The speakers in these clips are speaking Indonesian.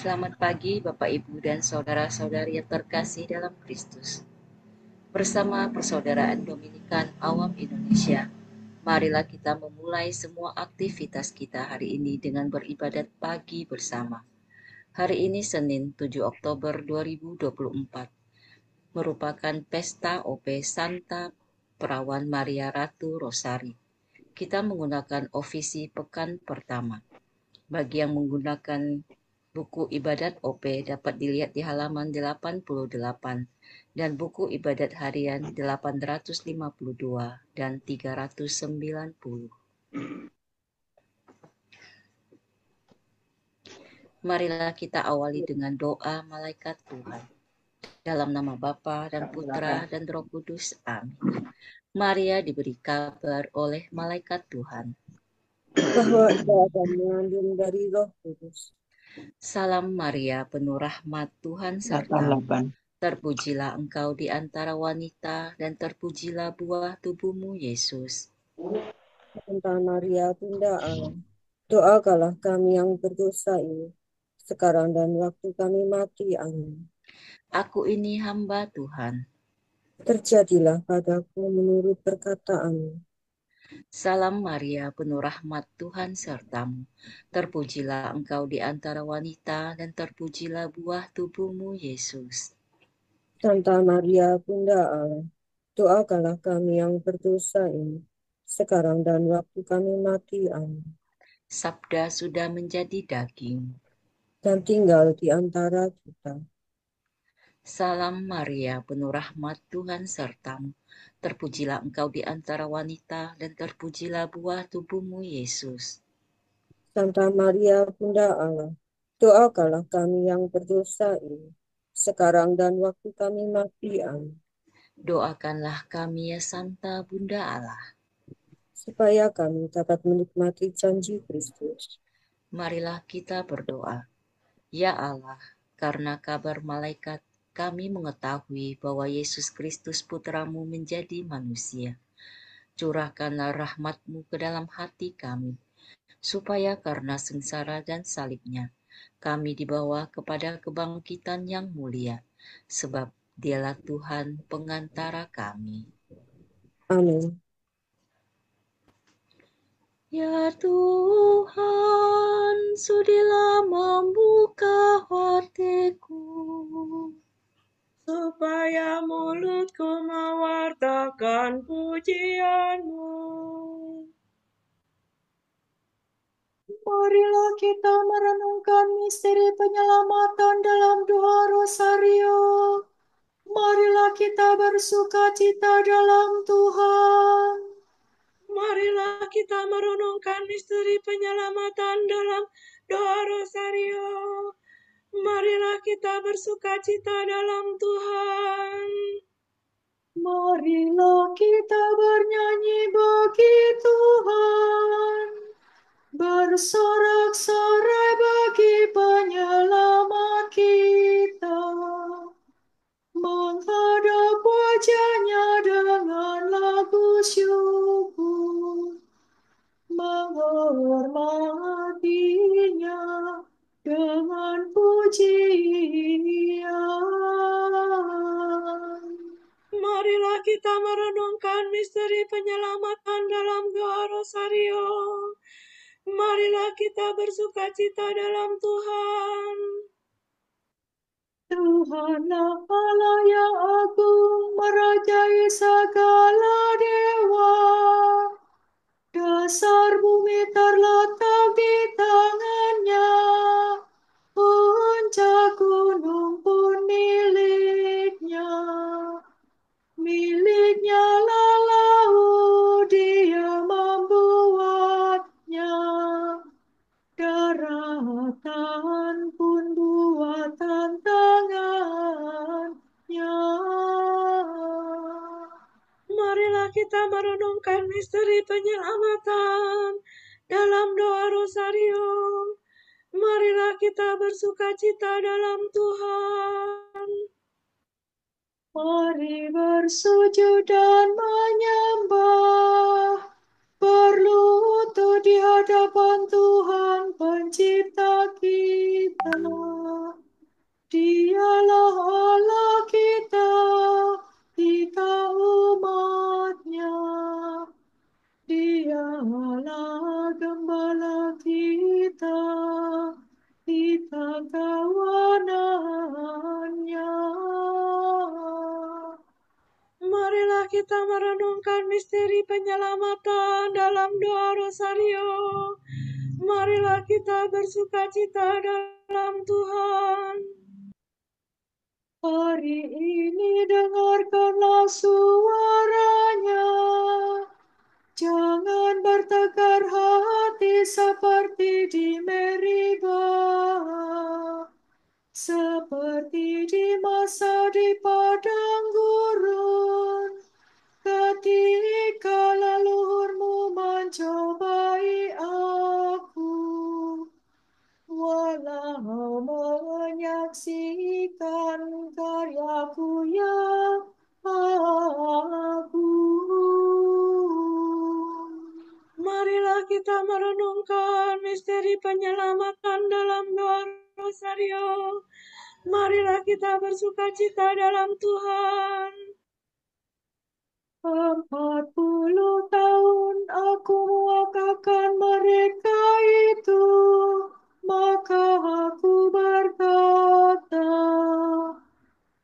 Selamat pagi Bapak Ibu dan saudara-saudari yang terkasih dalam Kristus. Bersama Persaudaraan Dominikan Awam Indonesia, marilah kita memulai semua aktivitas kita hari ini dengan beribadat pagi bersama. Hari ini Senin 7 Oktober 2024 merupakan pesta OP Santa Perawan Maria Ratu Rosari. Kita menggunakan ofisi pekan pertama. Bagi yang menggunakan buku ibadat OP dapat dilihat di halaman 88 dan buku ibadat harian 852 dan 390. Marilah kita awali dengan doa malaikat Tuhan. Dalam nama Bapa dan Putra dan Roh Kudus. Amin. Maria diberi kabar oleh malaikat Tuhan bahwa ia akan mengandung dari Roh Kudus. Salam Maria, penuh rahmat, Tuhan sertamu. Terpujilah engkau di antara wanita, dan terpujilah buah tubuhmu, Yesus. Santa Maria, Bunda Allah, doakanlah kami yang berdosa ini, sekarang dan waktu kami mati. Amin. Aku ini hamba Tuhan. Terjadilah padaku menurut perkataanmu. Salam Maria, penuh rahmat, Tuhan sertamu. Terpujilah engkau di antara wanita, dan terpujilah buah tubuhmu, Yesus. Santa Maria, Bunda Allah, doakanlah kami yang berdosa ini, sekarang dan waktu kami mati. Amin. Sabda sudah menjadi daging. Dan tinggal di antara kita. Salam Maria, penuh rahmat, Tuhan sertamu. Terpujilah engkau di antara wanita, dan terpujilah buah tubuhmu, Yesus. Santa Maria, Bunda Allah, doakanlah kami yang berdosa ini, sekarang dan waktu kami mati. Amin. Doakanlah kami ya Santa Bunda Allah. Supaya kami dapat menikmati janji Kristus. Marilah kita berdoa. Ya Allah, karena kabar malaikat, kami mengetahui bahwa Yesus Kristus Putramu menjadi manusia. Curahkanlah rahmat-Mu ke dalam hati kami, supaya karena sengsara dan salibnya, kami dibawa kepada kebangkitan yang mulia, sebab Dialah Tuhan pengantara kami. Amin. Ya Tuhan, sudilah membuka hatiku, supaya mulutku mewartakan pujian-Mu. Marilah kita merenungkan misteri penyelamatan dalam doa Rosario. Marilah kita bersuka cita dalam Tuhan. Marilah kita merenungkan misteri penyelamatan dalam doa Rosario. Marilah kita bersuka cita dalam Tuhan. Marilah kita bernyanyi bagi Tuhan, bersorak-sorai bagi penyelamat kita, menghadap wajah-Nya dengan lagu syukur, menghormati-Nya dengan pujian. Marilah kita merenungkan misteri penyelamatan dalam doa Rosario. Marilah kita bersuka cita dalam Tuhan. Tuhanlah Allah yang agung, merajai segala dewa. Dasar bumi terletak di tangan-Nya, puncak gunung pun milik-Nya. Milik-Nya lah laut, Dia membuatnya. Daratan pun buatan tangan-Nya. Marilah kita merenungkan misteri penyelamatan dalam doa Rosario. Marilah kita bersuka cita dalam Tuhan. Mari bersujud dan menyembah, berlutut di hadapan Tuhan Pencipta kita. kita. Dialah Allah kita umatnya. Dialah gembala kita kawanannya. Marilah kita merenungkan misteri penyelamatan dalam doa Rosario. Marilah kita bersukacita dalam Tuhan. Hari ini dengarkanlah suaranya. Jangan bertegar hati seperti di Meriba, seperti di masa di padang gurun, ketika leluhurmu mencobai aku, walau menyaksikan karyaku yang agung. Marilah kita merenungkan misteri penyelamatan dalam doa Rosario. Marilah kita bersukacita dalam Tuhan. 40 tahun aku muakakan mereka itu, maka aku berkata,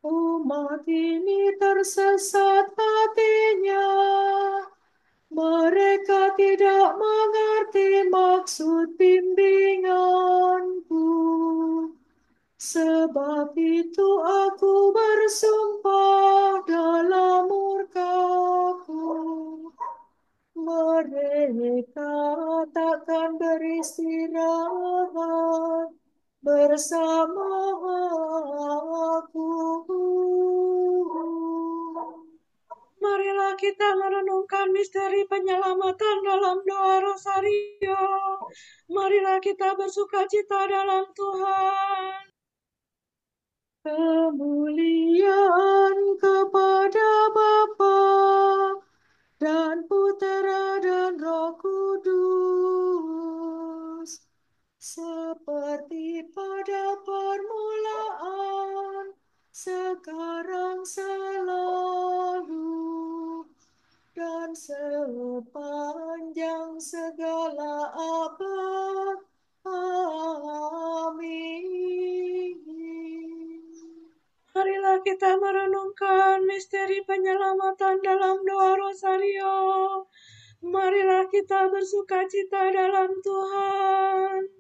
umat ini tersesat hatinya. Mereka tidak mengerti maksud bimbinganku. Sebab itu aku bersumpah dalam murkaku, mereka takkan beristirahat bersama aku. Marilah kita merenungkan misteri penyelamatan dalam doa Rosario. Marilah kita bersukacita dalam Tuhan. Kemuliaan kepada Bapa dan Putera dan Roh Kudus, seperti pada permulaan, sekarang selalu, dan sepanjang segala abad. Amin. Marilah kita merenungkan misteri penyelamatan dalam doa Rosario. Marilah kita bersukacita dalam Tuhan.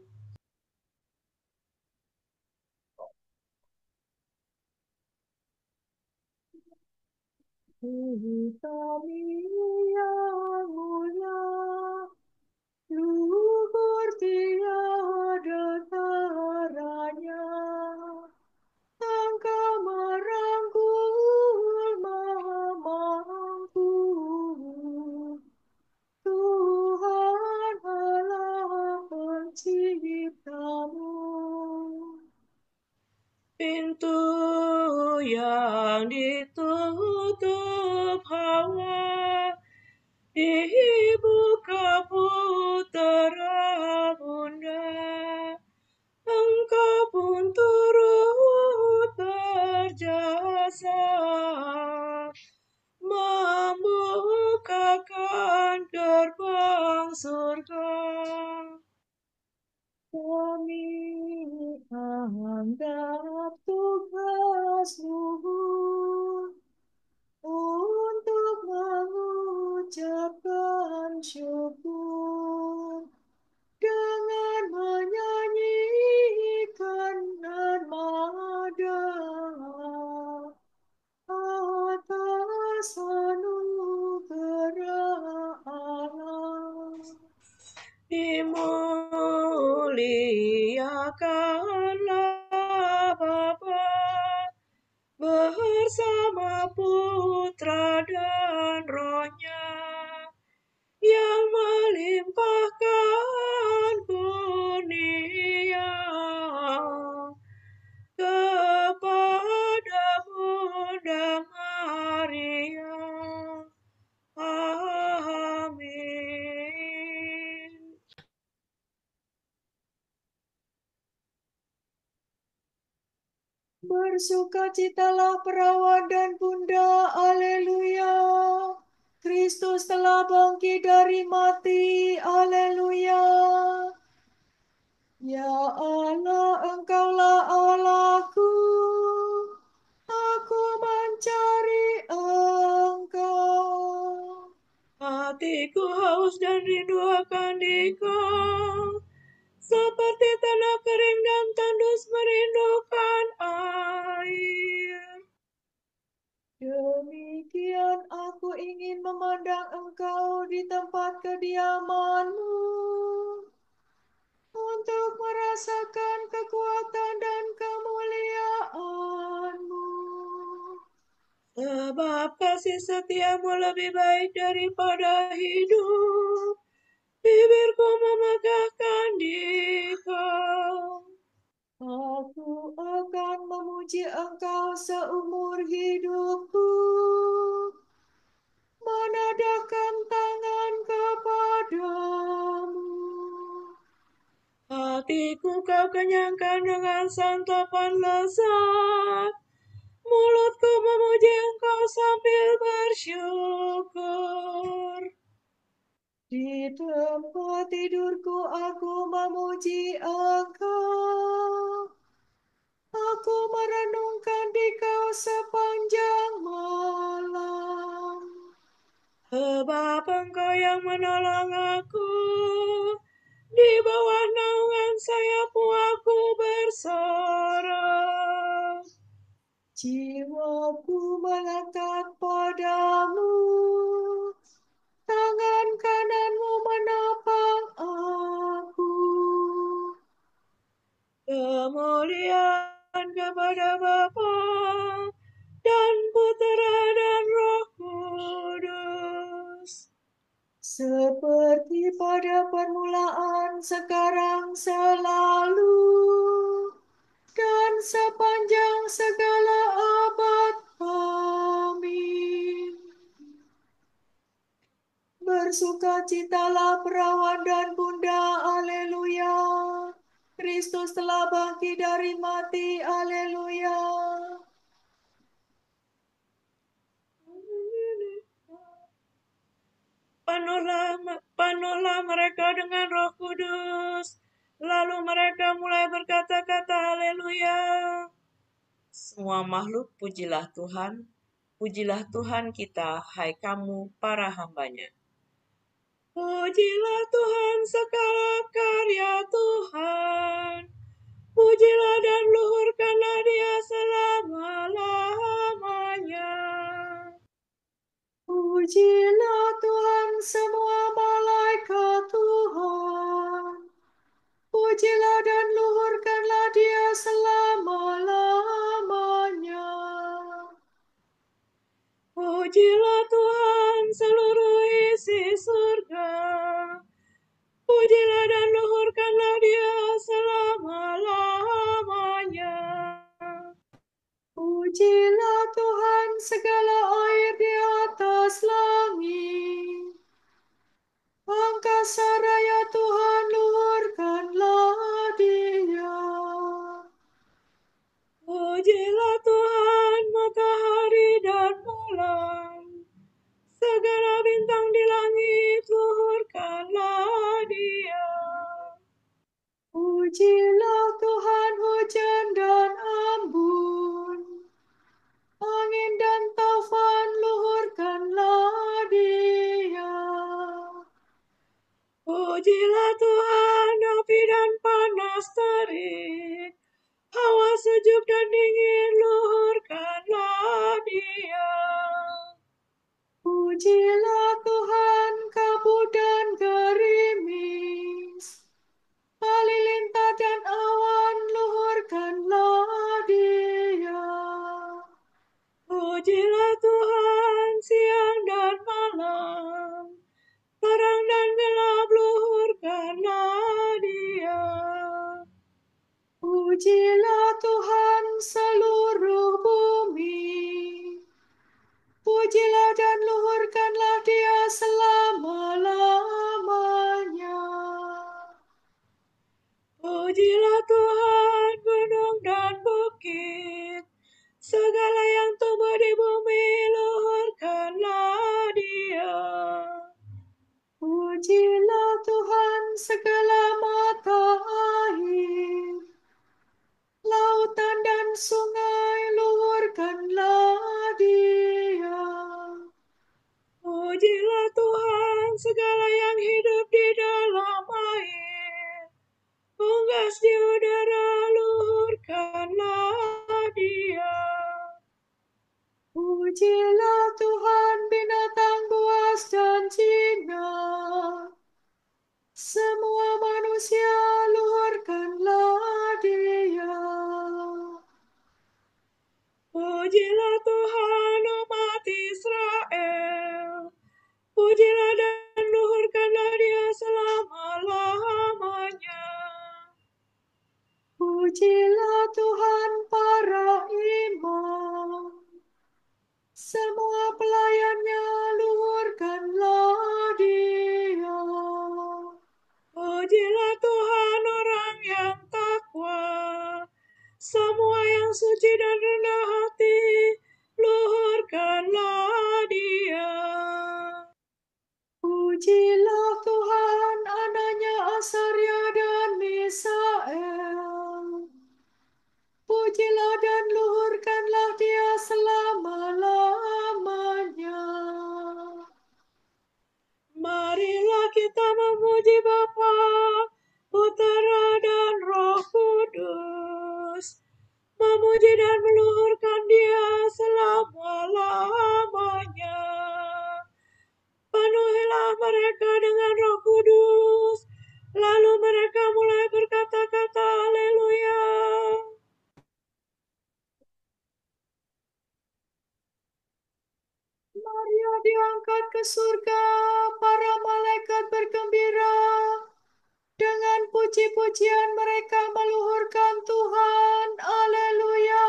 Kami yang mulia, luhur tiada taranya, Engkau merangkul maha mampu, Tuhan Allah penciptamu. Pintu yang ditutup Hawa dibuka Putera Bunda. Engkau pun turut berjasa membukakan gerbang surga. Kami anggap tugas luhur untuk mengucapkan syukur dengan menyanyikan nada atas anugerah Allah. Dimuliakanlah Bapa Bersukacitalah perawan dan bunda, haleluya. Kristus telah bangkit dari mati, haleluya. Ya Allah, Engkaulah Allahku, aku mencari Engkau. Hatiku haus dan rindu akan Dikau, seperti tanah kering dan tandus merindukan air. Demikian aku ingin memandang Engkau di tempat kediaman-Mu, untuk merasakan kekuatan dan kemuliaan-Mu. Sebab kasih setiamu lebih baik daripada hidup, bibirku memegahkan Dikau. Aku akan memuji Engkau seumur hidupku, menadahkan tangan kepadamu. Hatiku kau kenyangkan dengan santapan lezat, mulutku memuji Engkau sambil bersyukur. Di tempat tidurku aku memuji Engkau. Aku merenungkan Dikau sepanjang malam. Sebab Engkau yang menolong aku, di bawah naungan sayap-Mu aku bersorak. Jiwaku melekat padamu, tangan kanan-Mu menopang aku. Kemuliaan kepada Bapa dan Putera dan Roh Kudus. Seperti pada permulaan, sekarang, selalu, dan sepanjang segala abad. Amin. Bersukacitalah perawan dan bunda, haleluya. Kristus telah bangkit dari mati, haleluya. Penuhlah mereka dengan Roh Kudus. Lalu mereka mulai berkata-kata haleluya. Semua makhluk pujilah Tuhan. Pujilah Tuhan kita, hai kamu para hambanya. Pujilah Tuhan segala karya Tuhan. Pujilah dan luhurkanlah Dia selama-lamanya. Pujilah Tuhan semua malaikat Tuhan. Pujilah dan luhurkanlah Dia selama-lamanya. Pujilah Tuhan seluruh isi surga. Pujilah dan luhurkanlah Dia selama-lamanya. Pujilah Tuhan segala air di atas langit. Angkasa raya Tuhan, luhurkanlah Dia. Pujilah Tuhan matahari dan bulan. Segala bintang di langit, luhurkanlah Dia. Pujilah Tuhan hujan dan embun. Angin dan taufan, luhurkanlah Dia. Pujilah Tuhan api dan panas terik. Hawa sejuk dan dingin, luhurkanlah Dia. Pujilah Tuhan kabut dan gerimis. Halilintar dan awan, luhurkanlah Dia. Pujilah Tuhan siang dan malam. Terang dan gelap, luhurkanlah Dia. Pujilah Tuhan seluruh bumi. Pujilah dan luhurkanlah Dia Segala yang tumbuh di bumi, luhurkanlah Dia. Pujilah Tuhan segala mata air, lautan dan sungai, luhurkanlah Dia. Pujilah Tuhan segala yang hidup di dalam air, unggas di udara, luhurkanlah Dia. Pujilah Tuhan binatang buas dan jinak, semua manusia, luhurkanlah Dia. Pujilah Tuhan umat Israel, pujilah dan luhurkanlah Dia selama-lamanya. Pujilah Tuhan para imam, semua pelayannya, luhurkanlah Dia. Pujilah Tuhan orang yang takwa, semua yang suci dan rendah hati, luhurkanlah Dia. Pujilah Tuhan anaknya Asaria dan Misael. Pujilah dan luhurkanlah Dia selama-lamanya. Marilah kita memuji Bapa, Putera dan Roh Kudus, memuji dan meluhurkan Dia selama-lamanya. Penuhilah mereka dengan Roh Kudus, lalu mereka mulai berkata-kata haleluya. Maria diangkat ke surga, para malaikat bergembira. Dengan puji-pujian mereka meluhurkan Tuhan. Haleluya.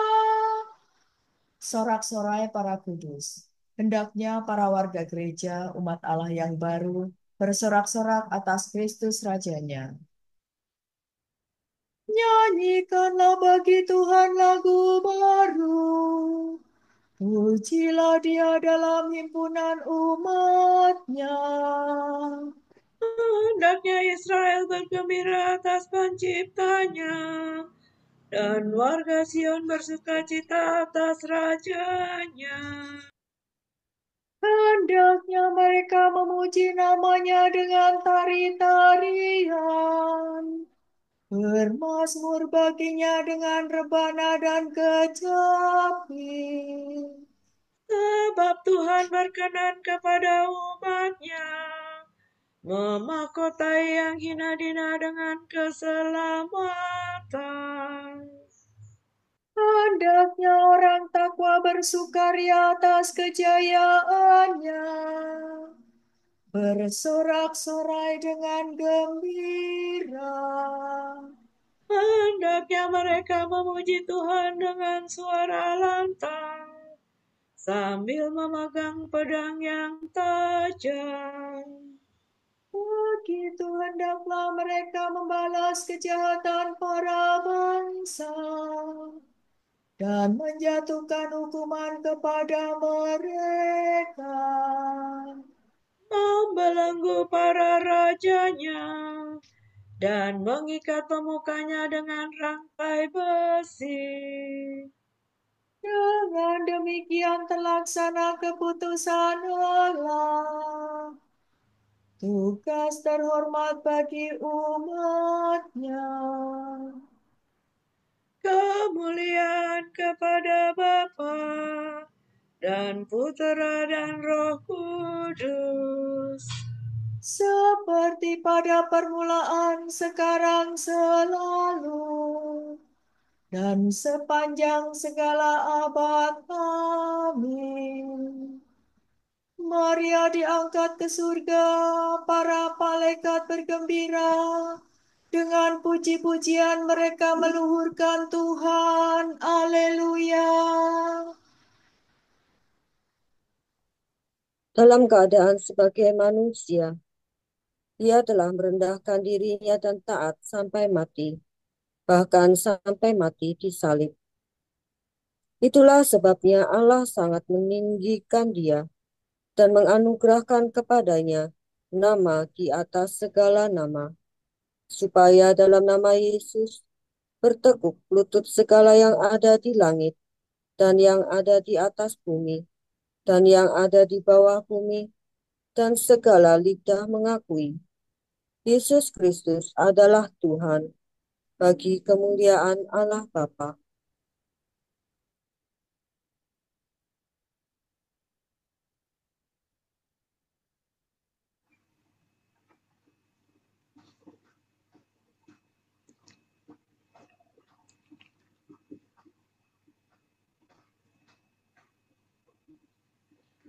Sorak-sorai para kudus. Hendaknya para warga gereja umat Allah yang baru bersorak-sorak atas Kristus Rajanya. Nyanyikanlah bagi Tuhan lagu baru. Pujilah Dia dalam himpunan umatnya. Hendaknya Israel bergembira atas penciptanya, dan warga Sion bersukacita atas rajanya. Hendaknya mereka memuji namanya dengan tari-tarian. Bermazmur baginya dengan rebana dan kecapi. Sebab Tuhan berkenan kepada umatnya, memahkotai yang hina dina dengan keselamatan. Hendaknya orang takwa bersukaria atas kejayaannya. Bersorak-sorai dengan gembira. Hendaknya mereka memuji Tuhan dengan suara lantang, sambil memegang pedang yang tajam. Begitu hendaklah mereka membalas kejahatan para bangsa dan menjatuhkan hukuman kepada mereka. Membelenggu para rajanya, dan mengikat pemukanya dengan rantai besi. Dengan demikian terlaksana keputusan Allah. Tugas terhormat bagi umatnya. Kemuliaan kepada Bapa dan Putera dan Roh Kudus, Seperti pada permulaan, sekarang, selalu, dan sepanjang segala abad. Amin. Maria diangkat ke surga, para malaikat bergembira. Dengan puji-pujian mereka meluhurkan Tuhan. Haleluya. Dalam keadaan sebagai manusia, Dia telah merendahkan dirinya dan taat sampai mati, bahkan sampai mati di salib. Itulah sebabnya Allah sangat meninggikan dia dan menganugerahkan kepadanya nama di atas segala nama, supaya dalam nama Yesus bertekuk lutut segala yang ada di langit dan yang ada di atas bumi dan yang ada di bawah bumi, dan segala lidah mengakui Yesus Kristus adalah Tuhan, bagi kemuliaan Allah Bapa.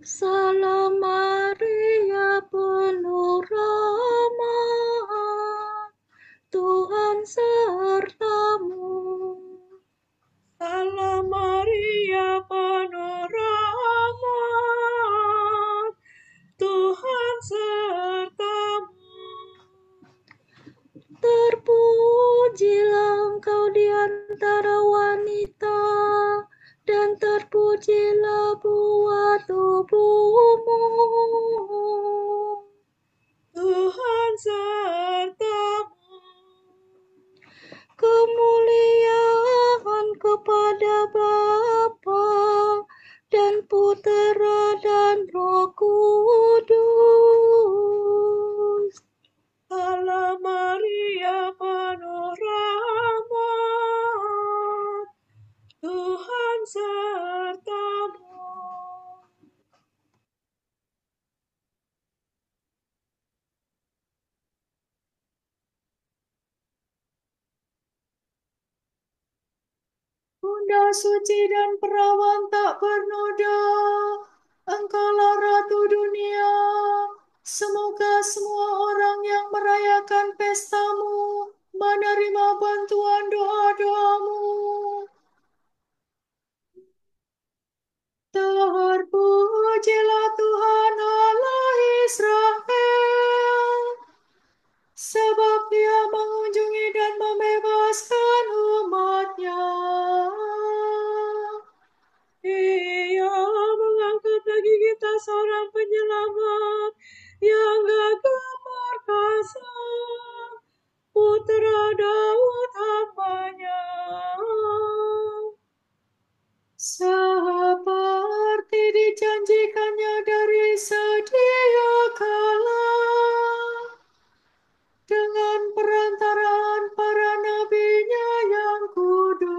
Salam Maria, penuh rahmat, Tuhan sertamu. Salam Maria, penuh rahmat, Tuhan sertamu. Terpujilah engkau di antara wanita, dan terpujilah buah tubuhmu. Tuhan sertamu. Kemuliaan kepada Bapa dan Putera dan Roh Kudus. Salam Maria, penuh rahmat, Tuhan sertamu. Bunda suci dan perawan tak bernoda, Engkaulah Ratu dunia. Semoga semua orang yang merayakan pestamu menerima bantuan doa-doamu. Terpujilah Tuhan Allah Israel, sebab Dia mengunjungi dan membebaskan umat-Nya. Ia mengangkat bagi kita seorang penyelamat yang gagah perkasa, Putra Daud hamba-Nya. Seperti dijanjikannya dari sedia kala, dengan perantaraan para nabi-Nya yang kudus.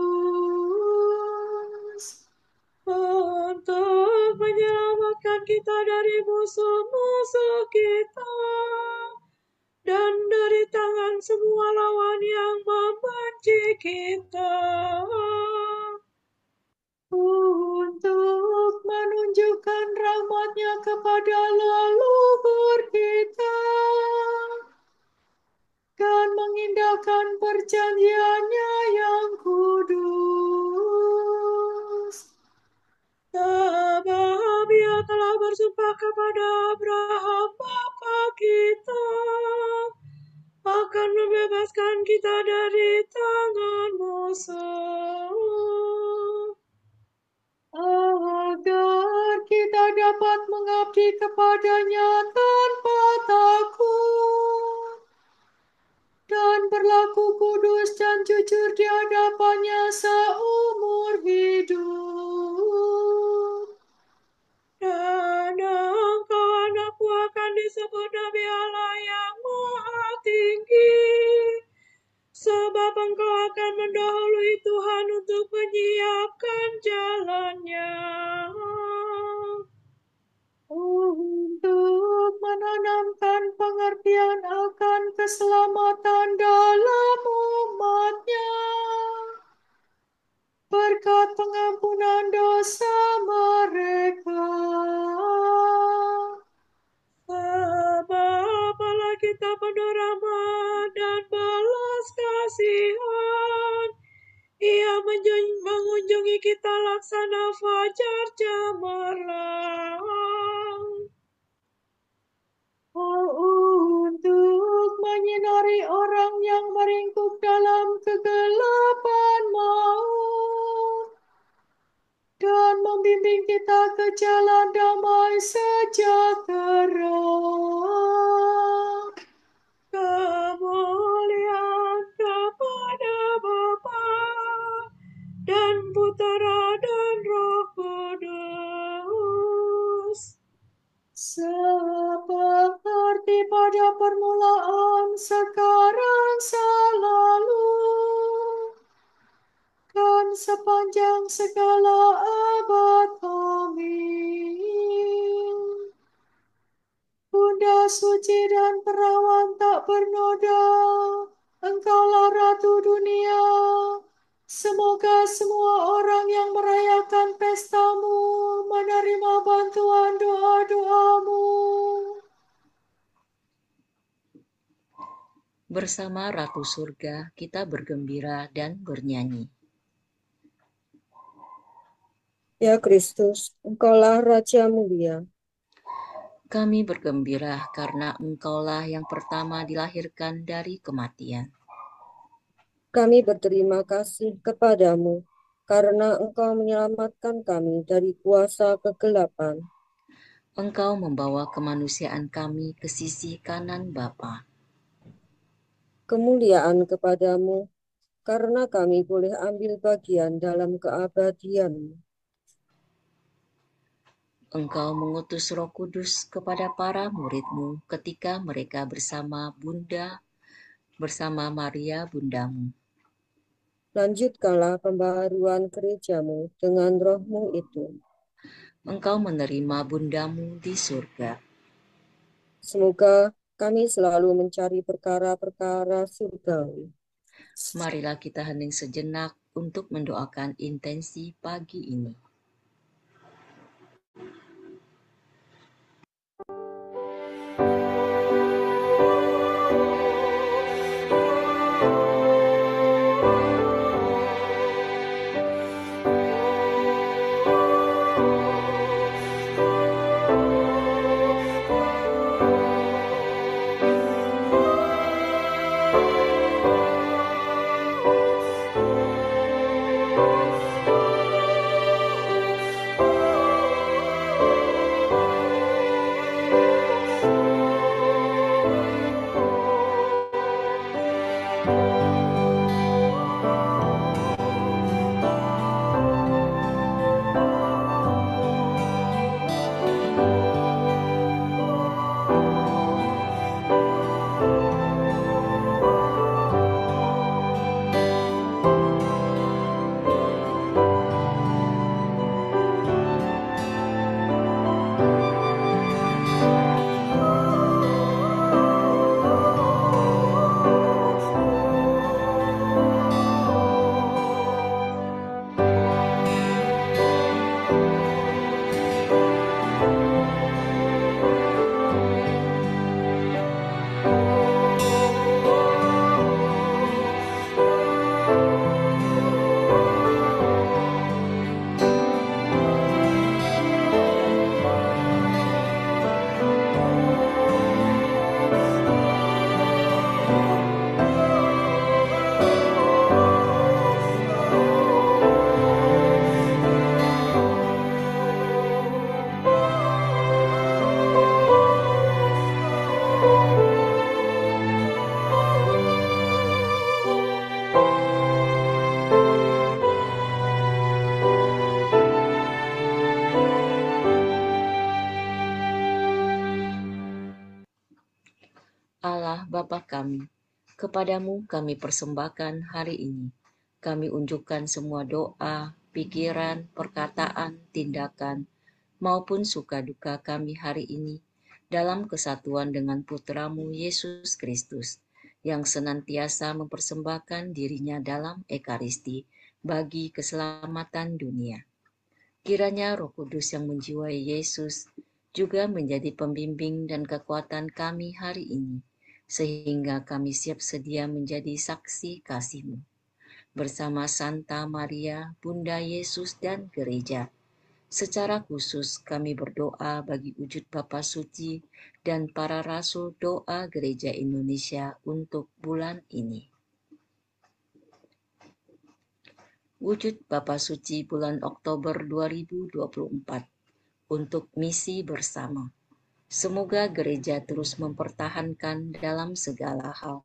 Untuk menyelamatkan kita dari musuh-musuh kita dan dari tangan semua lawan yang membenci kita. Untuk menunjukkan rahmat-Nya kepada leluhur kita dan mengindahkan perjanjian-Nya yang kudus. Sebab Ia telah bersumpah kepada Abraham bapa kita akan membebaskan kita dari tangan musuh, agar kita dapat mengabdi kepada-Nya tanpa takut dan berlaku kudus dan jujur di hadapan-Nya seumur hidup. dan engkau anakku akan disebut Nabi Allah yang Maha Tinggi, sebab engkau akan mendahului Tuhan untuk menyiapkan jalannya, Untuk menanamkan pengertian akan keselamatan dalam umat-Nya, berkat pengampunan dosa mereka. sebab Allah kita penuh rahmat dan belas kasihan. Ia mengunjungi kita laksana fajar cemerlang, Untuk menyinari orang yang meringkuk dalam kegelapan maut membimbing kita ke jalan damai sejahtera. Kemuliaan kepada Bapa dan Putera dan Roh Kudus. Seperti pada permulaan, sekarang, selalu, dan sepanjang segala abad. Amin. Bunda suci dan perawan tak bernoda, Engkaulah Ratu dunia. Semoga semua orang yang merayakan pestamu menerima bantuan doa-doamu. Bersama Ratu Surga, kita bergembira dan bernyanyi. Ya Kristus, Engkaulah Raja mulia. Kami bergembira karena Engkaulah yang pertama dilahirkan dari kematian. Kami berterima kasih kepadamu karena Engkau menyelamatkan kami dari kuasa kegelapan. Engkau membawa kemanusiaan kami ke sisi kanan Bapa. Kemuliaan kepadamu karena kami boleh ambil bagian dalam keabadian. Engkau mengutus Roh Kudus kepada para murid-Mu ketika mereka bersama Maria bundamu. Lanjutkanlah pembaharuan gerejamu dengan roh-Mu itu. Engkau menerima bundamu di surga. Semoga kami selalu mencari perkara-perkara surgawi. Marilah kita hening sejenak untuk mendoakan intensi pagi ini. Allah Bapa kami, kepadamu kami persembahkan hari ini. Kami unjukkan semua doa, pikiran, perkataan, tindakan, maupun suka duka kami hari ini dalam kesatuan dengan Putramu Yesus Kristus, yang senantiasa mempersembahkan dirinya dalam Ekaristi bagi keselamatan dunia. Kiranya Roh Kudus yang menjiwai Yesus juga menjadi pembimbing dan kekuatan kami hari ini, sehingga kami siap sedia menjadi saksi kasih-Mu. Bersama Santa Maria, Bunda Yesus dan Gereja, secara khusus kami berdoa bagi wujud Bapa Suci dan para rasul doa Gereja Indonesia untuk bulan ini. Wujud Bapa Suci bulan Oktober 2024 untuk misi bersama. Semoga gereja terus mempertahankan dalam segala hal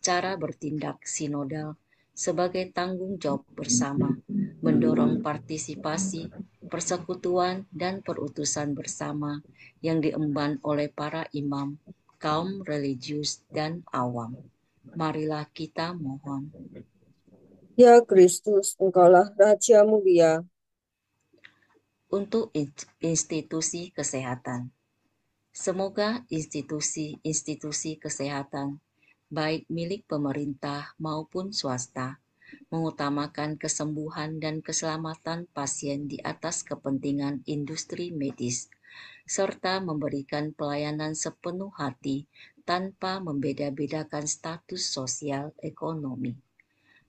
cara bertindak sinodal sebagai tanggung jawab bersama, mendorong partisipasi, persekutuan, dan perutusan bersama yang diemban oleh para imam, kaum religius, dan awam. Marilah kita mohon. Ya Kristus, Engkaulah Raja mulia. Untuk institusi kesehatan. Semoga institusi-institusi kesehatan, baik milik pemerintah maupun swasta, mengutamakan kesembuhan dan keselamatan pasien di atas kepentingan industri medis, serta memberikan pelayanan sepenuh hati tanpa membeda-bedakan status sosial ekonomi.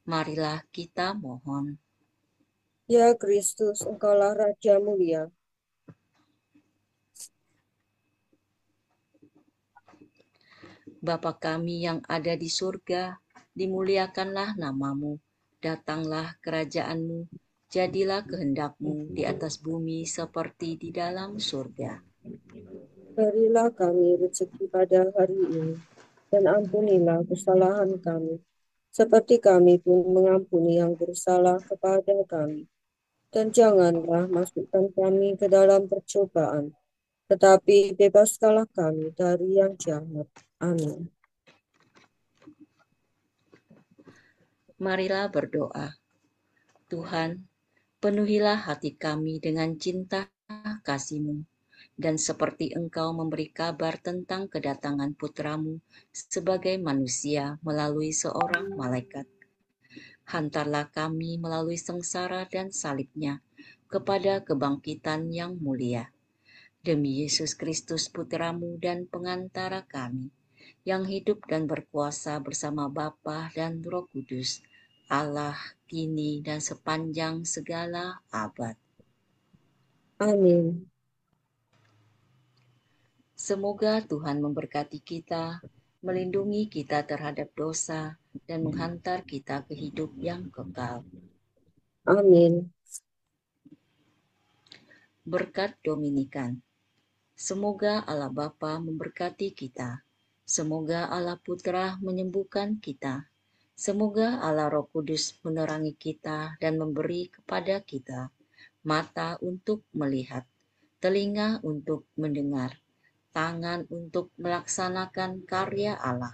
Marilah kita mohon. Ya Kristus, Engkaulah Raja mulia. Bapa kami yang ada di surga, dimuliakanlah namamu, datanglah kerajaanmu, jadilah kehendakmu di atas bumi seperti di dalam surga. Berilah kami rezeki pada hari ini, dan ampunilah kesalahan kami, seperti kami pun mengampuni yang bersalah kepada kami. Dan janganlah masukkan kami ke dalam percobaan, tetapi bebaskanlah kami dari yang jahat. Amin. Marilah berdoa. Tuhan, penuhilah hati kami dengan cinta kasih-Mu, dan seperti Engkau memberi kabar tentang kedatangan putramu sebagai manusia melalui seorang malaikat, hantarlah kami melalui sengsara dan salibnya kepada kebangkitan yang mulia. Demi Yesus Kristus putramu dan pengantara kami, yang hidup dan berkuasa bersama Bapa dan Roh Kudus, Allah kini dan sepanjang segala abad. Amin. Semoga Tuhan memberkati kita, melindungi kita terhadap dosa, dan menghantar kita ke hidup yang kekal. Amin. Berkat Dominikan. Semoga Allah Bapa memberkati kita. Semoga Allah Putra menyembuhkan kita. Semoga Allah Roh Kudus menerangi kita dan memberi kepada kita mata untuk melihat, telinga untuk mendengar, tangan untuk melaksanakan karya Allah,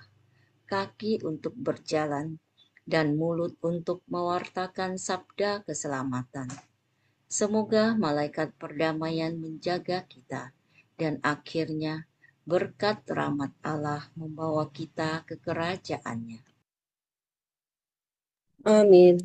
kaki untuk berjalan, dan mulut untuk mewartakan sabda keselamatan. Semoga malaikat perdamaian menjaga kita, dan akhirnya berkat rahmat Allah membawa kita ke kerajaannya. Amin.